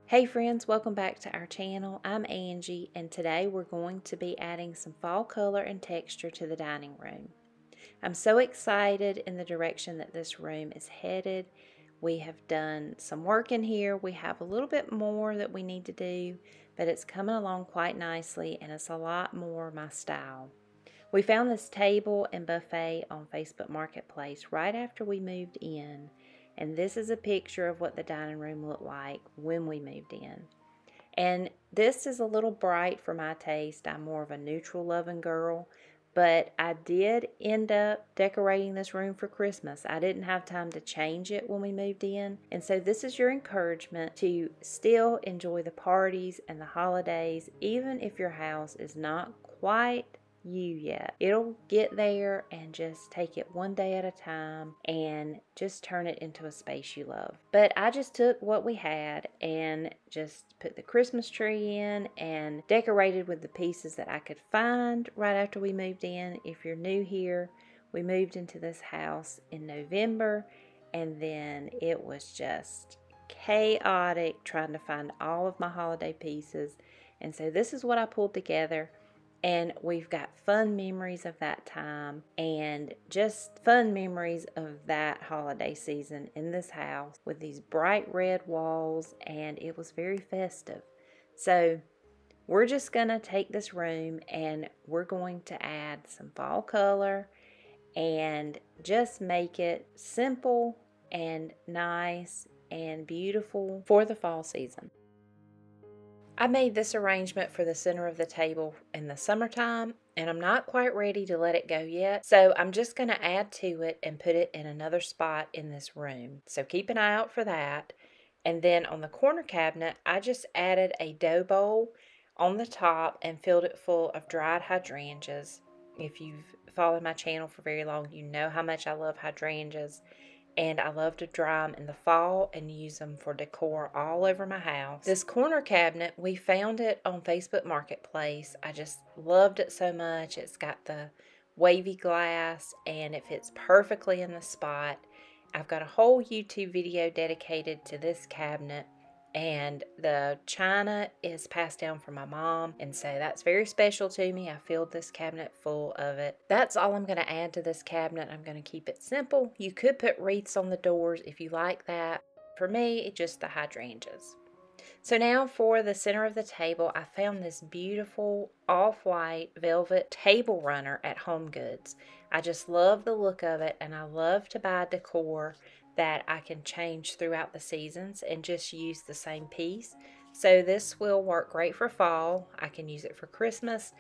Hey friends, welcome back to our channel. I'm Angie, and today we're going to be adding some fall color and texture to the dining room. I'm so excited in the direction that this room is headed. We have done some work in here. We have a little bit more that we need to do, but it's coming along quite nicely and it's a lot more my style. We found this table and buffet on Facebook Marketplace right after we moved in. And this is a picture of what the dining room looked like when we moved in. And this is a little bright for my taste. I'm more of a neutral loving girl. But I did end up decorating this room for Christmas. I didn't have time to change it when we moved in. And so this is your encouragement to still enjoy the parties and the holidays, even if your house is not quite you yet. It'll get there, and just take it one day at a time and just turn it into a space you love. But I just took what we had and just put the Christmas tree in and decorated with the pieces that I could find right after we moved in. If you're new here, we moved into this house in November, and then it was just chaotic trying to find all of my holiday pieces. And so this is what I pulled together. And we've got fun memories of that time and just fun memories of that holiday season in this house with these bright red walls, and it was very festive. So we're just going to take this room and we're going to add some fall color and just make it simple and nice and beautiful for the fall season. I made this arrangement for the center of the table in the summertime, and I'm not quite ready to let it go yet, so I'm just going to add to it and put it in another spot in this room. So keep an eye out for that. And then on the corner cabinet, I just added a dough bowl on the top and filled it full of dried hydrangeas. If you've followed my channel for very long, you know how much I love hydrangeas. And I love to dry them in the fall and use them for decor all over my house. This corner cabinet, we found it on Facebook Marketplace. I just loved it so much. It's got the wavy glass and it fits perfectly in the spot. I've got a whole YouTube video dedicated to this cabinet. And the china is passed down from my mom, and so that's very special to me. I filled this cabinet full of it. That's all I'm going to add to this cabinet. I'm going to keep it simple. You could put wreaths on the doors if you like that. For me, it's just the hydrangeas. So now for the center of the table, I found this beautiful off-white velvet table runner at Home Goods. I just love the look of it, and I love to buy decor that I can change throughout the seasons and just use the same piece. So this will work great for fall. I can use it for Christmas,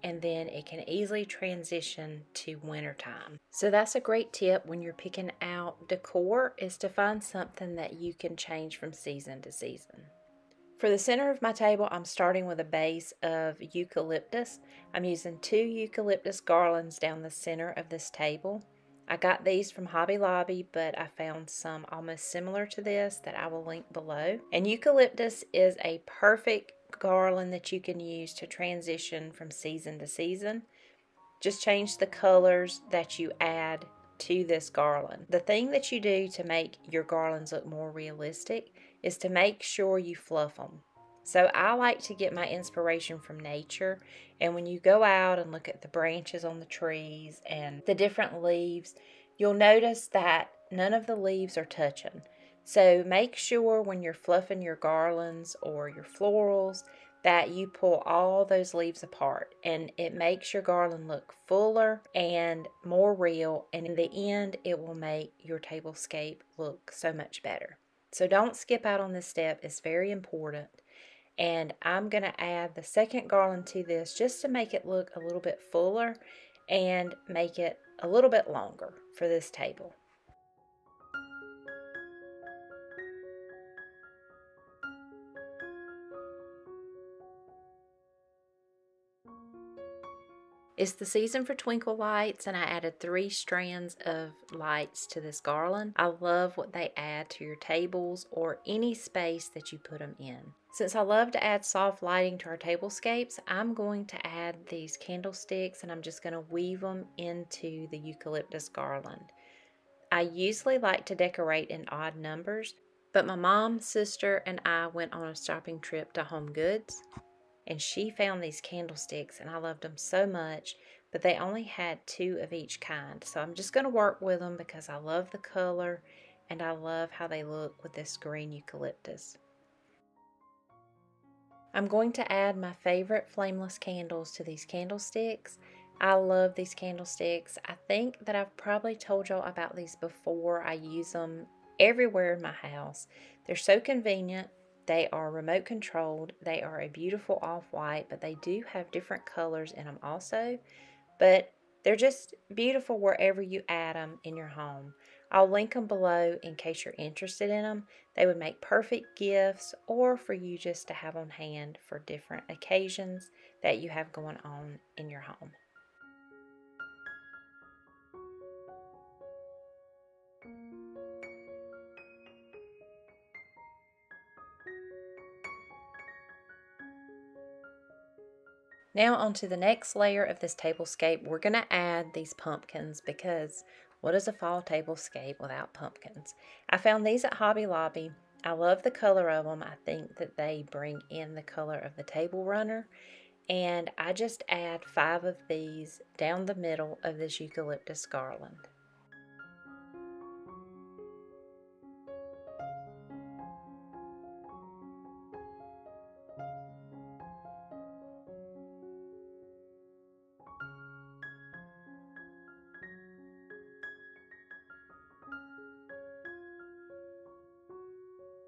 and then it can easily transition to winter time. So that's a great tip when you're picking out decor, is to find something that you can change from season to season. For the center of my table, I'm starting with a base of eucalyptus. I'm using 2 eucalyptus garlands down the center of this table. I got these from Hobby Lobby, but I found some almost similar to this that I will link below. And eucalyptus is a perfect garland that you can use to transition from season to season. Just change the colors that you add to this garland. The thing that you do to make your garlands look more realistic is to make sure you fluff them. So I like to get my inspiration from nature, and when you go out and look at the branches on the trees and the different leaves, you'll notice that none of the leaves are touching. So make sure when you're fluffing your garlands or your florals that you pull all those leaves apart, and it makes your garland look fuller and more real, and in the end it will make your tablescape look so much better. So don't skip out on this step. It's very important. And I'm going to add the second garland to this just to make it look a little bit fuller and make it a little bit longer for this table. It's the season for twinkle lights, and I added 3 strands of lights to this garland. I love what they add to your tables or any space that you put them in. Since I love to add soft lighting to our tablescapes, I'm going to add these candlesticks, and I'm just going to weave them into the eucalyptus garland. I usually like to decorate in odd numbers, But my mom, sister, and I went on a shopping trip to Home Goods, and she found these candlesticks, and I loved them so much, but they only had 2 of each kind. So I'm just going to work with them because I love the color, and I love how they look with this green eucalyptus. I'm going to add my favorite flameless candles to these candlesticks. I love these candlesticks. I think that I've probably told y'all about these before. I use them everywhere in my house. They're so convenient. They are remote controlled. They are a beautiful off-white, but they do have different colors in them also. But they're just beautiful wherever you add them in your home. I'll link them below in case you're interested in them. They would make perfect gifts or for you just to have on hand for different occasions that you have going on in your home. Now onto the next layer of this tablescape, we're going to add these pumpkins because what is a fall tablescape without pumpkins? I found these at Hobby Lobby. I love the color of them. I think that they bring in the color of the table runner. And I just add 5 of these down the middle of this eucalyptus garland.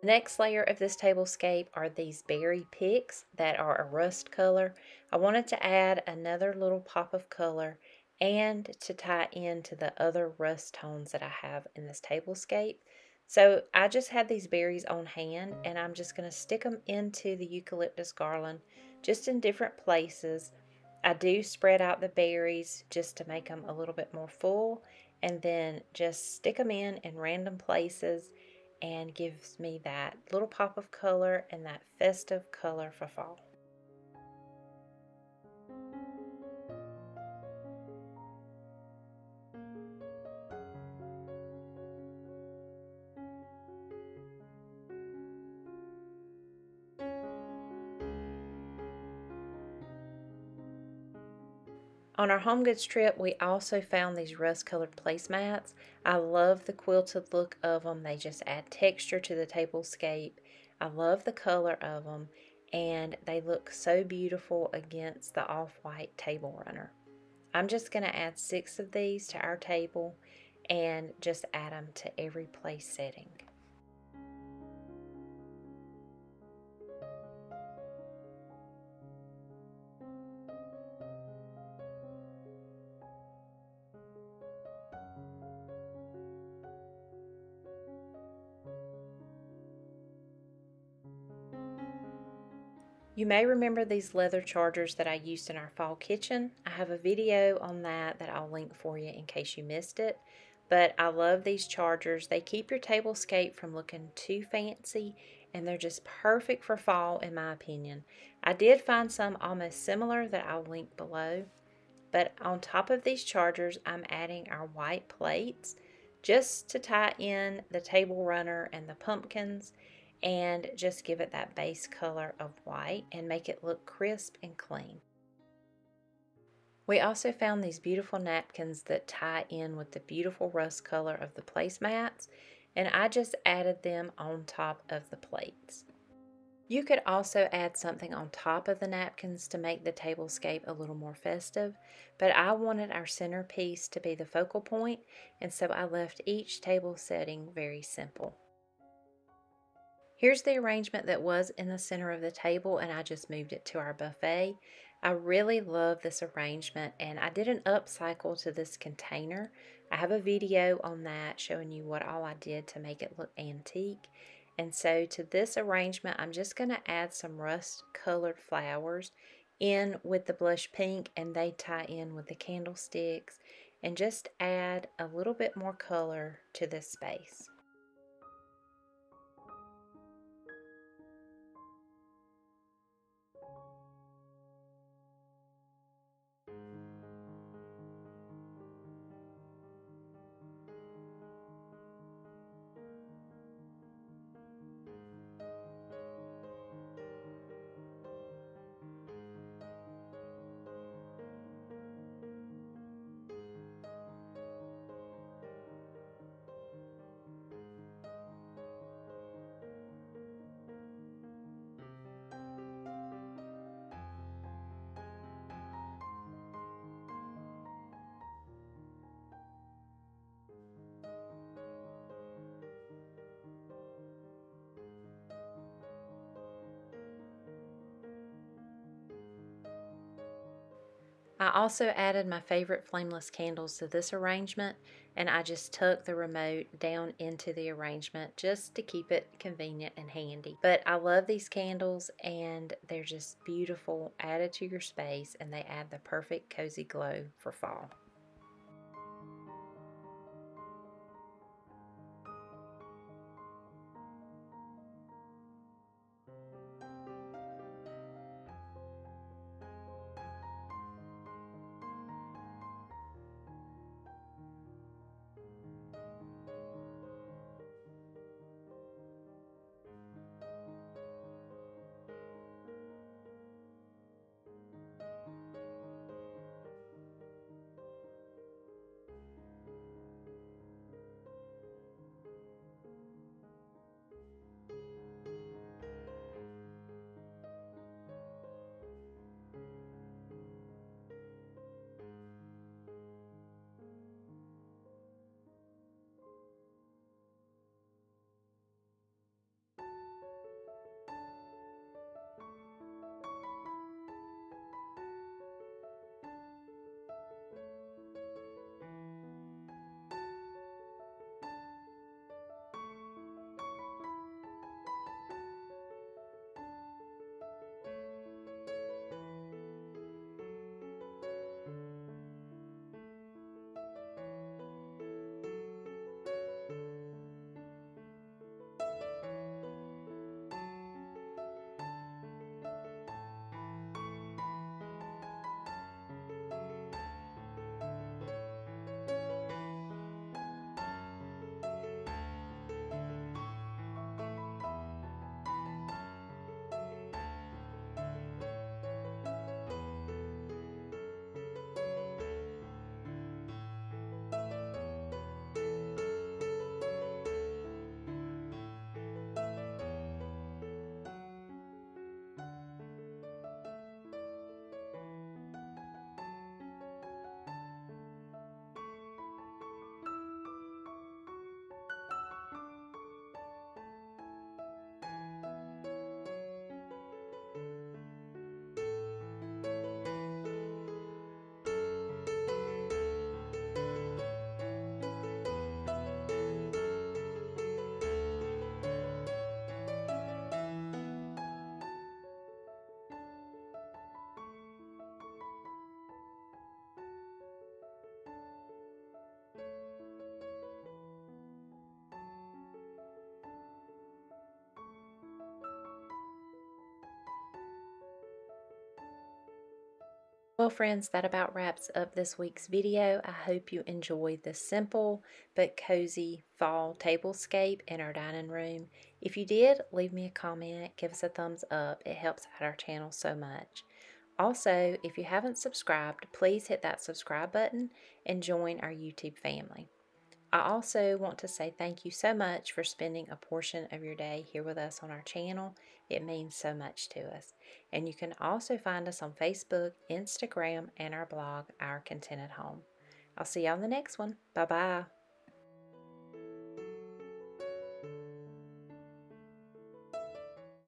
The next layer of this tablescape are these berry picks that are a rust color. I wanted to add another little pop of color and to tie into the other rust tones that I have in this tablescape. So I just had these berries on hand and I'm just going to stick them into the eucalyptus garland just in different places. I do spread out the berries just to make them a little bit more full and then just stick them in random places, and gives me that little pop of color and that festive color for fall. On our Home Goods trip, we also found these rust-colored placemats. I love the quilted look of them. They just add texture to the tablescape. I love the color of them, and they look so beautiful against the off-white table runner. I'm just going to add 6 of these to our table and just add them to every place setting. You may remember these leather chargers that I used in our fall kitchen. I have a video on that I'll link for you in case you missed it. But I love these chargers. They keep your tablescape from looking too fancy, and they're just perfect for fall in my opinion. I did find some almost similar that I'll link below. But on top of these chargers, I'm adding our white plates just to tie in the table runner and the pumpkins and just give it that base color of white and make it look crisp and clean. We also found these beautiful napkins that tie in with the beautiful rust color of the placemats, and I just added them on top of the plates. You could also add something on top of the napkins to make the tablescape a little more festive, but I wanted our centerpiece to be the focal point, and so I left each table setting very simple. Here's the arrangement that was in the center of the table, and I just moved it to our buffet. I really love this arrangement, and I did an upcycle to this container. I have a video on that showing you what all I did to make it look antique. And so to this arrangement, I'm just going to add some rust-colored flowers in with the blush pink, and they tie in with the candlesticks, and just add a little bit more color to this space. I also added my favorite flameless candles to this arrangement, and I just tucked the remote down into the arrangement just to keep it convenient and handy. But I love these candles, and they're just beautiful added to your space, and they add the perfect cozy glow for fall. Well, friends, that about wraps up this week's video. I hope you enjoyed this simple but cozy fall tablescape in our dining room. If you did, leave me a comment, give us a thumbs up. It helps out our channel so much. Also, if you haven't subscribed, please hit that subscribe button and join our YouTube family. I also want to say thank you so much for spending a portion of your day here with us on our channel. It means so much to us. And you can also find us on Facebook, Instagram, and our blog, Our Contented Home. I'll see you on the next one. Bye-bye.